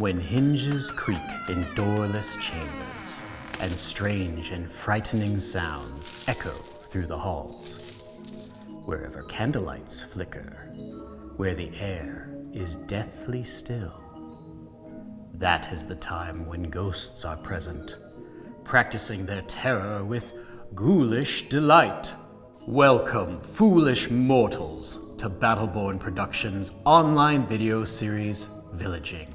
When hinges creak in doorless chambers, and strange and frightening sounds echo through the halls, wherever candlelights flicker, where the air is deathly still, that is the time when ghosts are present, practicing their terror with ghoulish delight. Welcome, foolish mortals, to BattleBorn Productions' online video series, Villaging.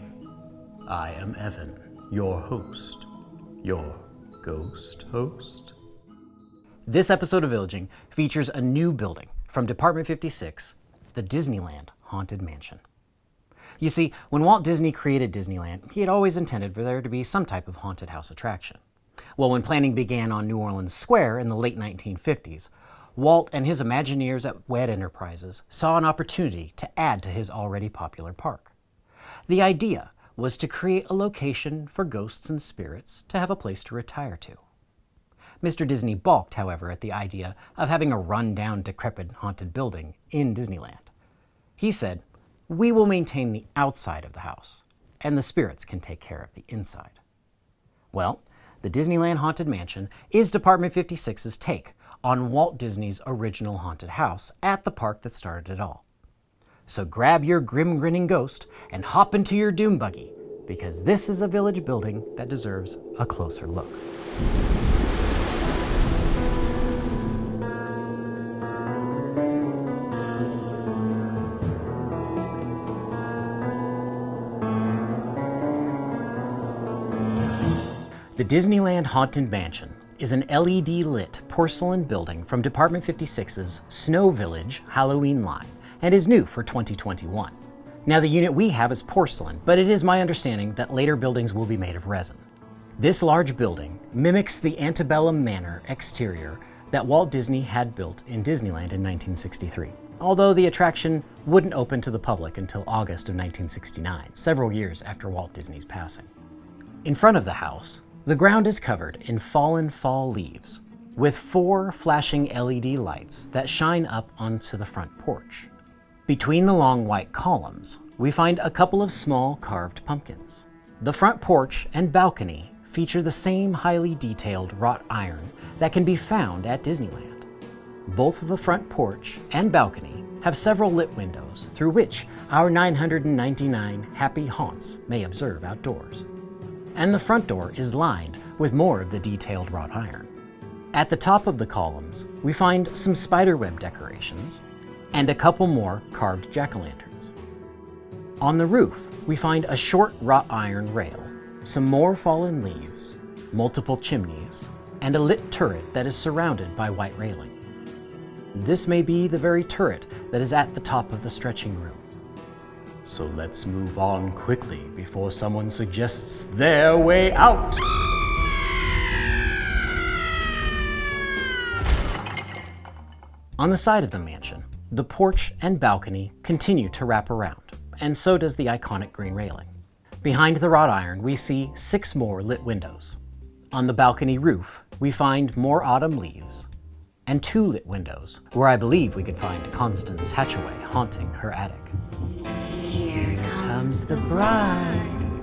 I am Evan, your host, your ghost host. This episode of Villaging features a new building from Department 56, the Disneyland Haunted Mansion. You see, when Walt Disney created Disneyland, he had always intended for there to be some type of haunted house attraction. Well, when planning began on New Orleans Square in the late 1950s, Walt and his Imagineers at WED Enterprises saw an opportunity to add to his already popular park. The idea was to create a location for ghosts and spirits to have a place to retire to. Mr. Disney balked, however, at the idea of having a run-down, decrepit haunted building in Disneyland. He said, "We will maintain the outside of the house, and the spirits can take care of the inside." Well, the Disneyland Haunted Mansion is Department 56's take on Walt Disney's original haunted house at the park that started it all. So grab your grim grinning ghost and hop into your doom buggy, because this is a village building that deserves a closer look. The Disneyland Haunted Mansion is an LED-lit porcelain building from Department 56's Snow Village Halloween line and is new for 2021. Now, the unit we have is porcelain, but it is my understanding that later buildings will be made of resin. This large building mimics the antebellum manor exterior that Walt Disney had built in Disneyland in 1963, although the attraction wouldn't open to the public until August of 1969, several years after Walt Disney's passing. In front of the house, the ground is covered in fallen fall leaves, with 4 flashing LED lights that shine up onto the front porch. Between the long white columns, we find a couple of small carved pumpkins. The front porch and balcony feature the same highly detailed wrought iron that can be found at Disneyland. Both the front porch and balcony have several lit windows through which our 999 happy haunts may observe outdoors. And the front door is lined with more of the detailed wrought iron. At the top of the columns, we find some spiderweb decorations and a couple more carved jack-o'-lanterns. On the roof, we find a short wrought iron rail, some more fallen leaves, multiple chimneys, and a lit turret that is surrounded by white railing. This may be the very turret that is at the top of the stretching room. So let's move on quickly before someone suggests their way out. On the side of the mansion, the porch and balcony continue to wrap around, and so does the iconic green railing. Behind the wrought iron, we see 6 more lit windows. On the balcony roof, we find more autumn leaves, and 2 lit windows, where I believe we could find Constance Hatchaway haunting her attic. Here comes the bride.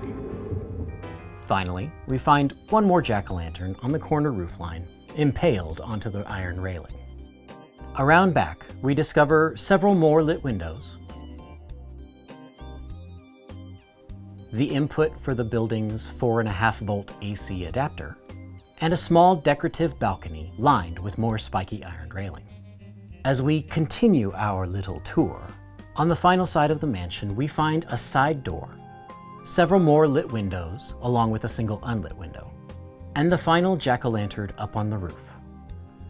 Finally, we find 1 more jack-o'-lantern on the corner roofline, impaled onto the iron railing. Around back, we discover several more lit windows, the input for the building's 4.5-volt AC adapter, and a small decorative balcony lined with more spiky iron railing. As we continue our little tour, on the final side of the mansion, we find a side door, several more lit windows, along with a single unlit window, and the final jack-o'-lantern up on the roof.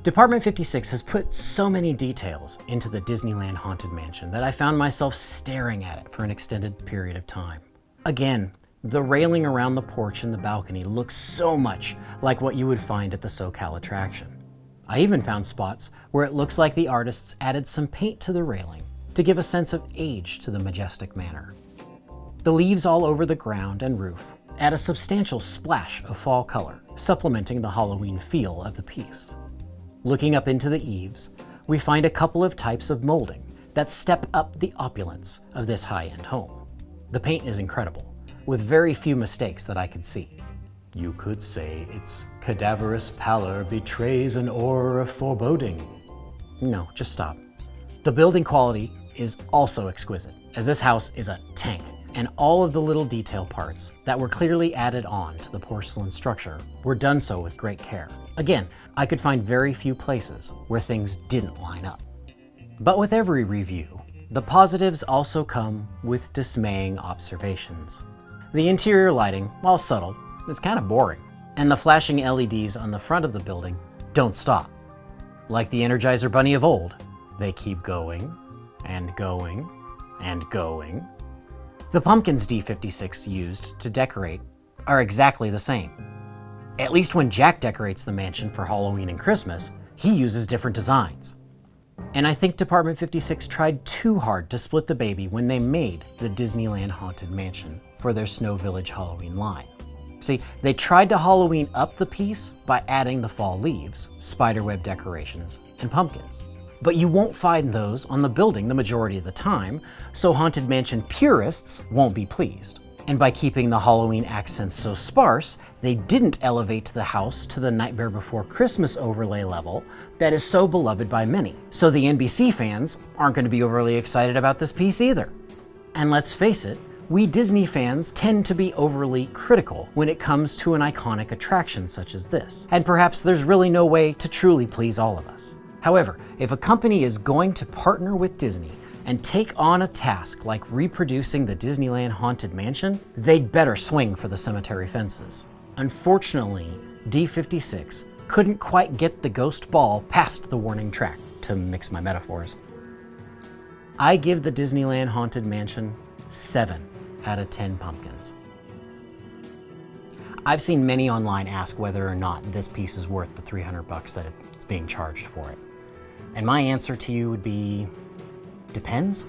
Department 56 has put so many details into the Disneyland Haunted Mansion that I found myself staring at it for an extended period of time. Again, the railing around the porch and the balcony looks so much like what you would find at the SoCal attraction. I even found spots where it looks like the artists added some paint to the railing to give a sense of age to the majestic manor. The leaves all over the ground and roof add a substantial splash of fall color, supplementing the Halloween feel of the piece. Looking up into the eaves, we find a couple of types of molding that step up the opulence of this high-end home. The paint is incredible, with very few mistakes that I could see. You could say its cadaverous pallor betrays an aura of foreboding. No, just stop. The building quality is also exquisite, as this house is a tank, and all of the little detail parts that were clearly added on to the porcelain structure were done so with great care. Again, I could find very few places where things didn't line up. But with every review, the positives also come with dismaying observations. The interior lighting, while subtle, is kind of boring, and the flashing LEDs on the front of the building don't stop. Like the Energizer Bunny of old, they keep going and going and going. The pumpkins D56 used to decorate are exactly the same. At least when Jack decorates the mansion for Halloween and Christmas, he uses different designs. And I think Department 56 tried too hard to split the baby when they made the Disneyland Haunted Mansion for their Snow Village Halloween line. See, they tried to Halloween up the piece by adding the fall leaves, spiderweb decorations, and pumpkins. But you won't find those on the building the majority of the time, so Haunted Mansion purists won't be pleased. And by keeping the Halloween accents so sparse, they didn't elevate the house to the Nightmare Before Christmas overlay level that is so beloved by many. So the NBC fans aren't going to be overly excited about this piece either. And let's face it, we Disney fans tend to be overly critical when it comes to an iconic attraction such as this. And perhaps there's really no way to truly please all of us. However, if a company is going to partner with Disney and take on a task like reproducing the Disneyland Haunted Mansion, they'd better swing for the cemetery fences. Unfortunately, D56 couldn't quite get the ghost ball past the warning track, to mix my metaphors. I give the Disneyland Haunted Mansion 7 out of 10 pumpkins. I've seen many online ask whether or not this piece is worth the $300 that it's being charged for it. And my answer to you would be, depends.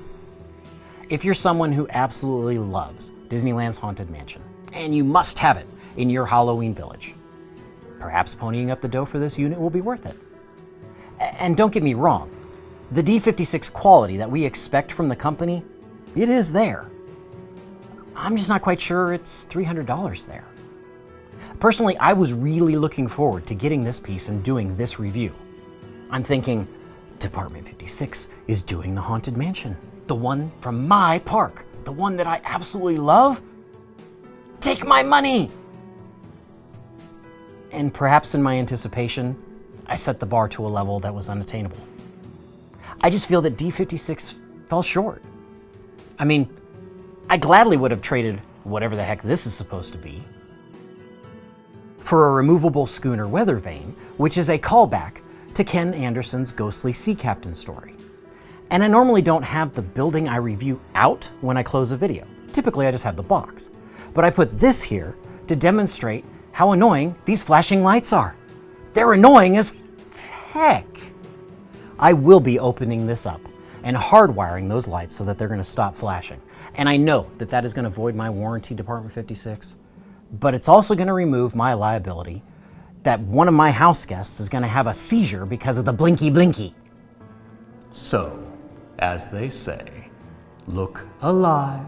If you're someone who absolutely loves Disneyland's Haunted Mansion, and you must have it in your Halloween village, perhaps ponying up the dough for this unit will be worth it. And don't get me wrong, the D56 quality that we expect from the company, it is there. I'm just not quite sure it's $300 there. Personally, I was really looking forward to getting this piece and doing this review. I'm thinking, Department 56 is doing the Haunted Mansion, the one from my park, the one that I absolutely love. Take my money! And perhaps in my anticipation, I set the bar to a level that was unattainable. I just feel that D56 fell short. I mean, I gladly would have traded whatever the heck this is supposed to be for a removable schooner weather vane, which is a callback to Ken Anderson's ghostly sea captain story. And I normally don't have the building I review out when I close a video. Typically I just have the box. But I put this here to demonstrate how annoying these flashing lights are. They're annoying as heck. I will be opening this up and hardwiring those lights so that they're gonna stop flashing. And I know that that is gonna void my warranty, Department 56, but it's also gonna remove my liability that one of my house guests is gonna have a seizure because of the blinky blinky. So, as they say, look alive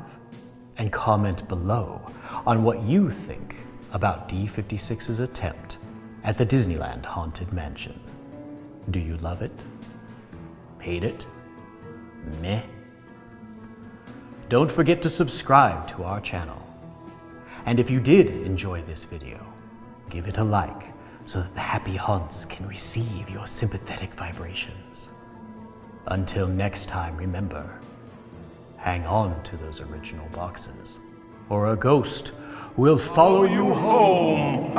and comment below on what you think about D56's attempt at the Disneyland Haunted Mansion. Do you love it? Hate it? Meh? Don't forget to subscribe to our channel. And if you did enjoy this video, give it a like so that the happy haunts can receive your sympathetic vibrations. Until next time, remember, hang on to those original boxes, or a ghost will follow you home.